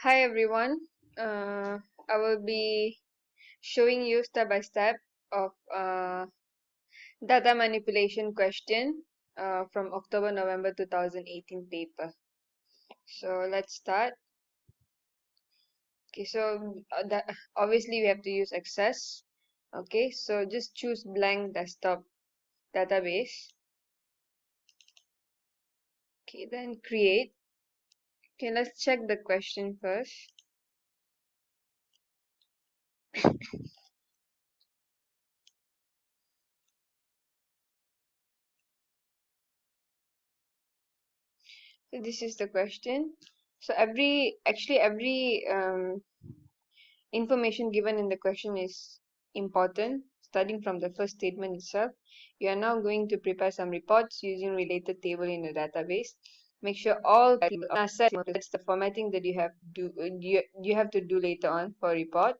Hi everyone. I will be showing you step by step of data manipulation question from October-November 2018 paper. So let's start. Okay, so that obviously we have to use Access. Okay, so just choose blank desktop database. Okay, then create. Okay, let's check the question first. So this is the question. So every information given in the question is important. Starting from the first statement itself, you are now going to prepare some reports using related table in the database. Make sure all are set. That's the formatting that you have to do later on for report.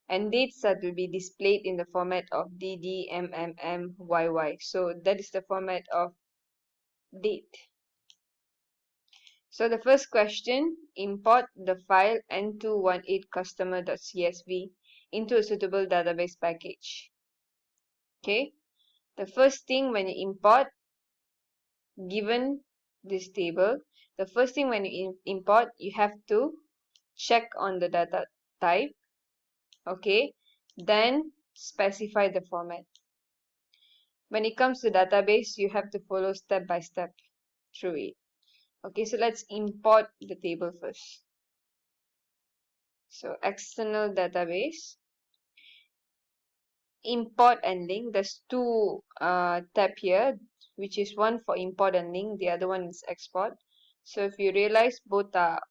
And dates that will be displayed in the format of DDMMMYY. So that is the format of date. So the first question, import the file n218customer.csv into a suitable database package. Okay, the first thing when you import, given this table, the first thing when you import, you have to check on the data type. Okay, then specify the format. When it comes to database, you have to follow step by step through it. Okay, so let's import the table first. So external database, import and link. There's two tab here, which is one for import and link, the other one is export. So if you realize both are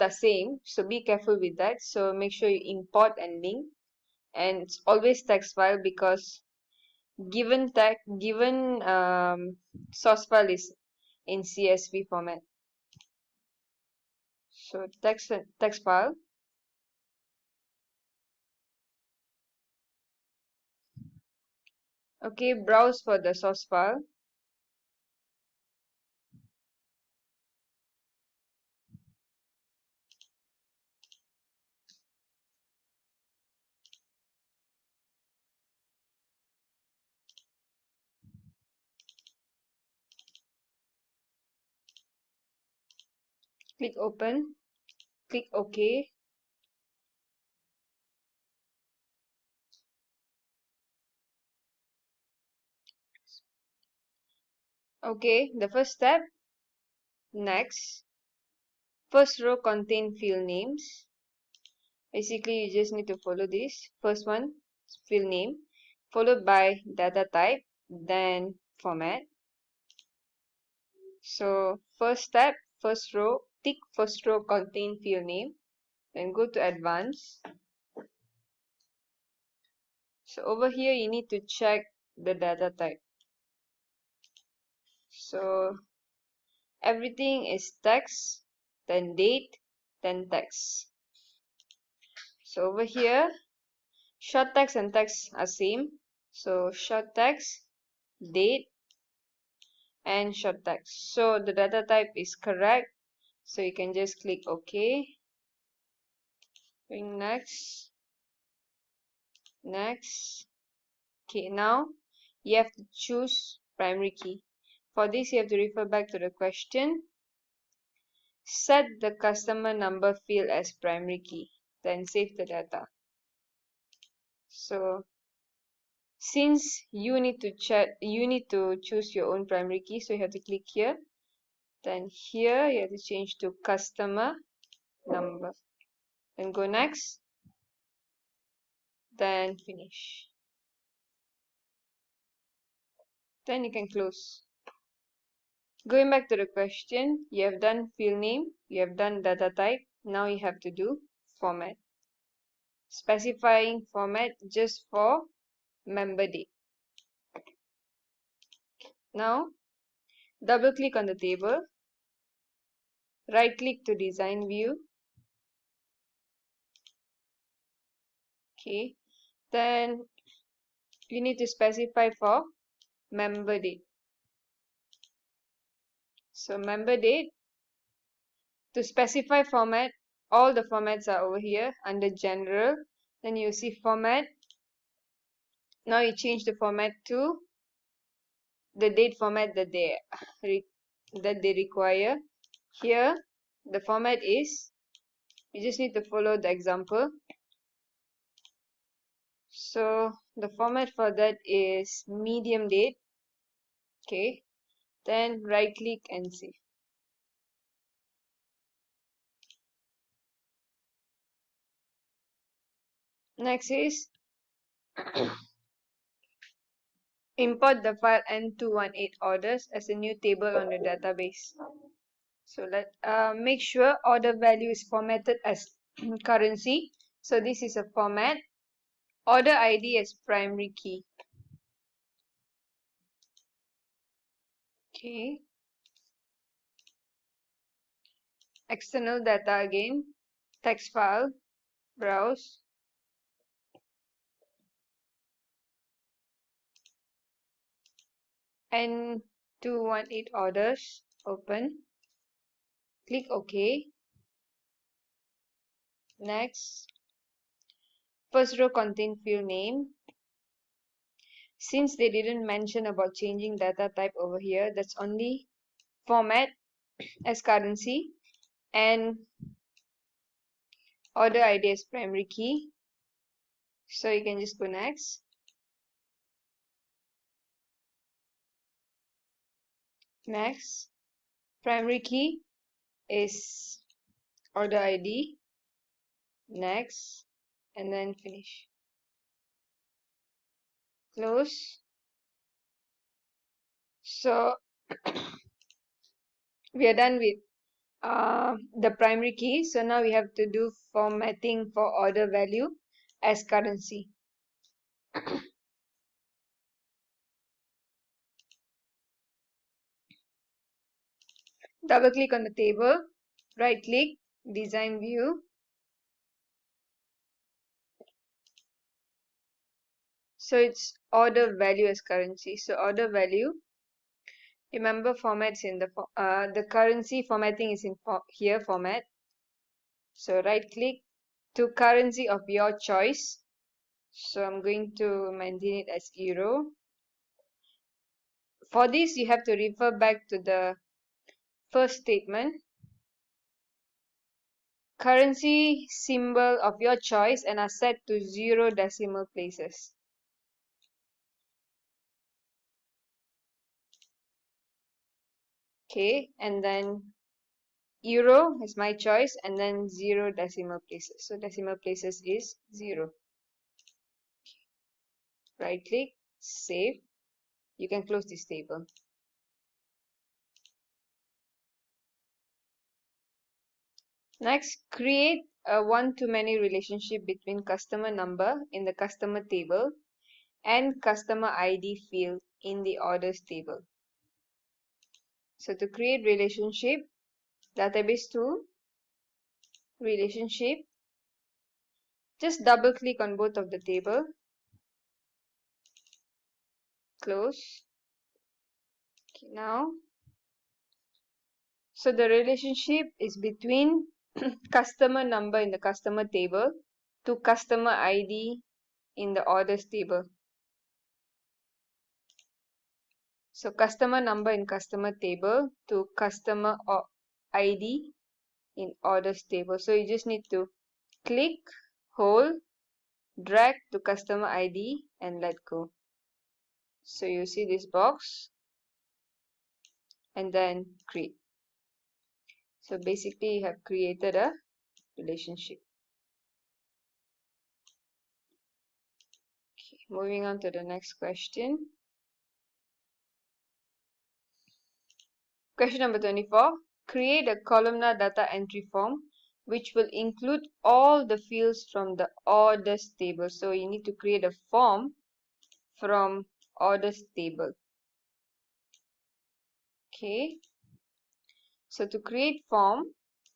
same, so be careful with that. So make sure you import and link, and it's always text file because given source file is in CSV format. So text file. Okay, browse for the source file. Click open. Click OK. Okay, the first step. Next. First row contain field names. Basically, you just need to follow this. First one, field name, followed by data type, then format. So first step, first row, tick first row contain field name, then go to advanced. So over here, you need to check the data type. So everything is text, then date, then text. So over here, short text and text are same. So short text, date, and short text. So the data type is correct. So you can just click OK. Going next. Next. Okay, now you have to choose primary key. For this, you have to refer back to the question. Set the customer number field as primary key. Then save the data. So since you need to choose your own primary key, so you have to click here. Then here you have to change to customer number. Then go next. Then finish. Then you can close. Going back to the question, you have done field name, you have done data type. Now you have to do format. Specifying format just for member date. Now double click on the table, right click to design view. Okay, then you need to specify for member date. So member date, To specify format, all the formats are over here under general. Then you see format. Now you change the format to the date format that they require. Here the format is, you just need to follow the example. So the format for that is medium date. Okay, then right click and save. Next is import the file N218 orders as a new table on the database. So let make sure order value is formatted as currency. So this is a format. Order ID as primary key. Okay. External data again. Text file. Browse. N218 orders. Open. Click OK. Next. First row contain field name. Since they didn't mention about changing data type over here, that's only format as currency and order ID as primary key. So you can just go next. Next. Primary key is order ID. Next. And then finish. Close. So we are done with the primary key. So now we have to do formatting for order value as currency. Double click on the table, right click, design view. So it's order value as currency. So order value, remember formats in the currency formatting is in here format. So right click to currency of your choice. So I'm going to maintain it as euro. For this, you have to refer back to the first statement. Currency symbol of your choice and are set to 0 decimal places. Okay, and then euro is my choice and then 0 decimal places. So decimal places is 0. Right click, save. You can close this table. Next, create a one-to-many relationship between customer number in the customer table and customer ID field in the orders table. So to create relationship, database tool, relationship, just double click on both of the table, close. Okay, now, so the relationship is between customer number in the customer table to customer ID in the orders table. So customer number in customer table to customer ID in orders table. So you just need to click, hold, drag to customer ID and let go. So you see this box and then create. So basically you have created a relationship. Okay, moving on to the next question. Question number 24. Create a columnar data entry form which will include all the fields from the orders table. So you need to create a form from orders table. Okay. So to create form,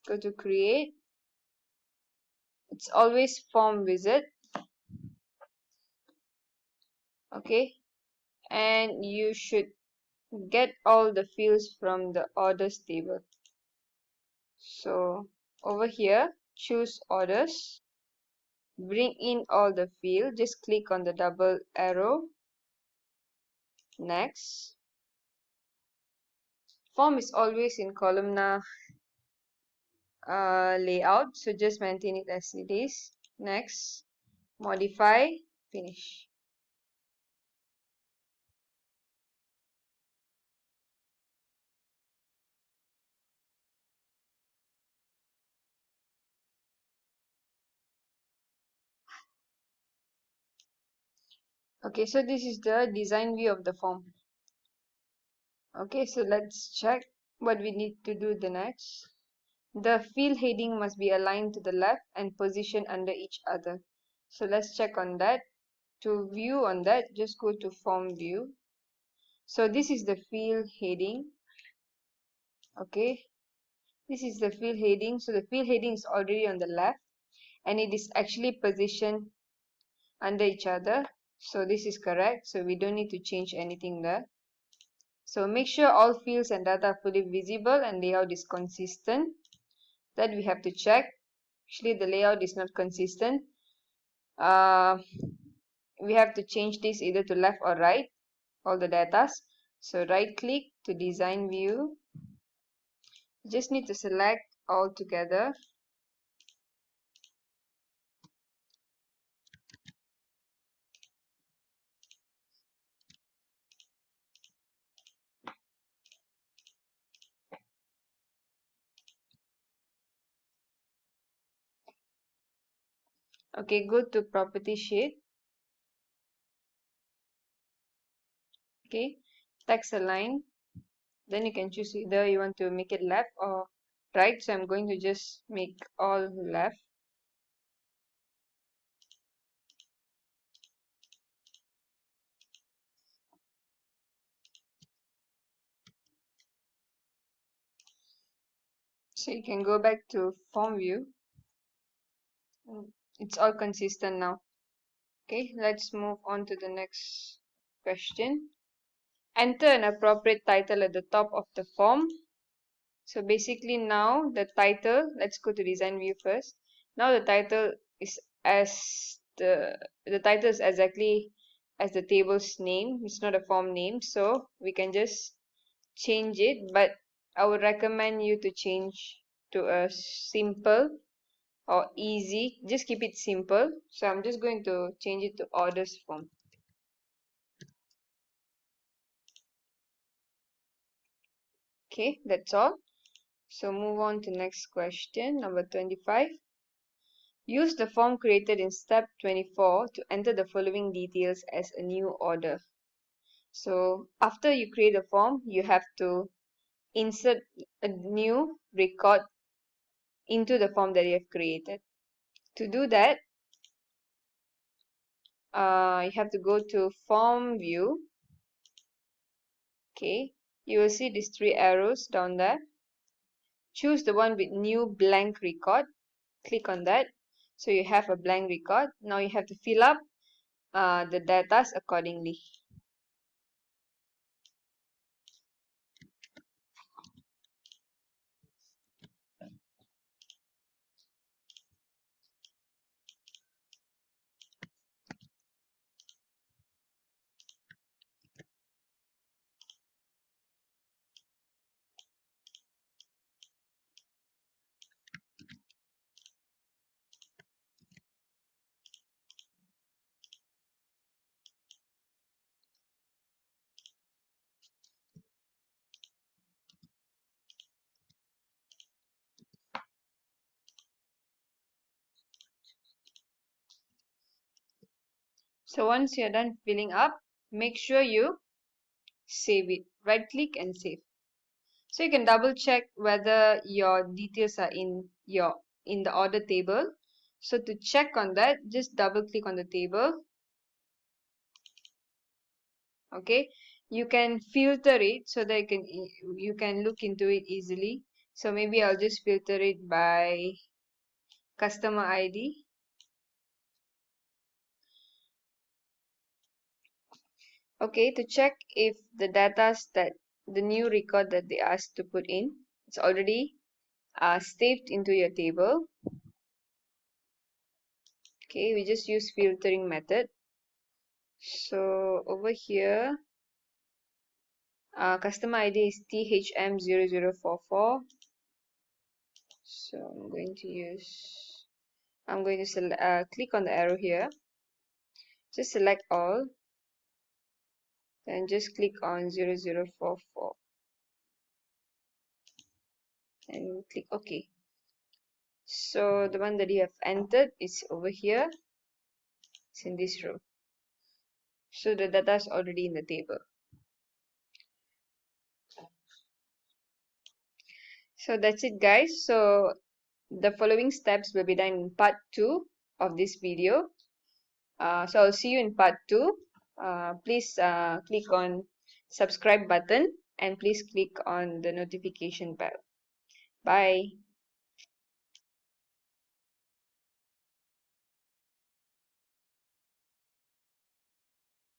go to create. It's always form wizard. Okay. And you should get all the fields from the orders table. So over here, choose orders, bring in all the field, just click on the double arrow. Next, form is always in columnar layout, so just maintain it as it is. Next, modify, finish. Okay, so this is the design view of the form. Okay, so let's check what we need to do the next. The field heading must be aligned to the left and positioned under each other. So let's check on that. To view on that, just go to form view. So this is the field heading. Okay, this is the field heading. So the field heading is already on the left and it is actually positioned under each other. So this is correct. So we don't need to change anything there. So make sure all fields and data are fully visible and layout is consistent. That we have to check. Actually, the layout is not consistent. We have to change this either to left or right, all the data. So right click to design view. Just need to select all together. Okay, go to property sheet. Okay, text align. Then you can choose either you want to make it left or right. So I'm going to just make all left. So you can go back to form view. It's all consistent now. Okay, let's move on to the next question. Enter an appropriate title at the top of the form. So basically now the title, let's go to design view first. Now the title is as the title is exactly as the table's name. It's not a form name, so we can just change it, but I would recommend you to change to a simple or easy. Just keep it simple. So I'm just going to change it to orders form. Okay, that's all. So move on to next question, number 25. Use the form created in step 24 to enter the following details as a new order. So after you create a form, you have to insert a new record into the form that you have created. To do that, you have to go to form view. Okay, you will see these three arrows down there. Choose the one with new blank record. Click on that. So you have a blank record. Now you have to fill up the data accordingly. So once you're done filling up, make sure you save it. Right click and save. So you can double check whether your details are in the order table. So to check on that, just double click on the table. Okay, you can filter it so that you can look into it easily. So maybe I'll just filter it by customer ID. Okay, to check if the data that the new record that they asked to put in, it's already saved into your table. Okay, we just use filtering method. So over here, customer ID is THM0044. So I'm going to click on the arrow here. Just select all. Then just click on 0044 and click OK. So the one that you have entered is over here. It's in this row. So the data is already in the table. So that's it, guys. So the following steps will be done in part 2 of this video. So I'll see you in part 2. Please click on subscribe button and please click on the notification bell. Bye.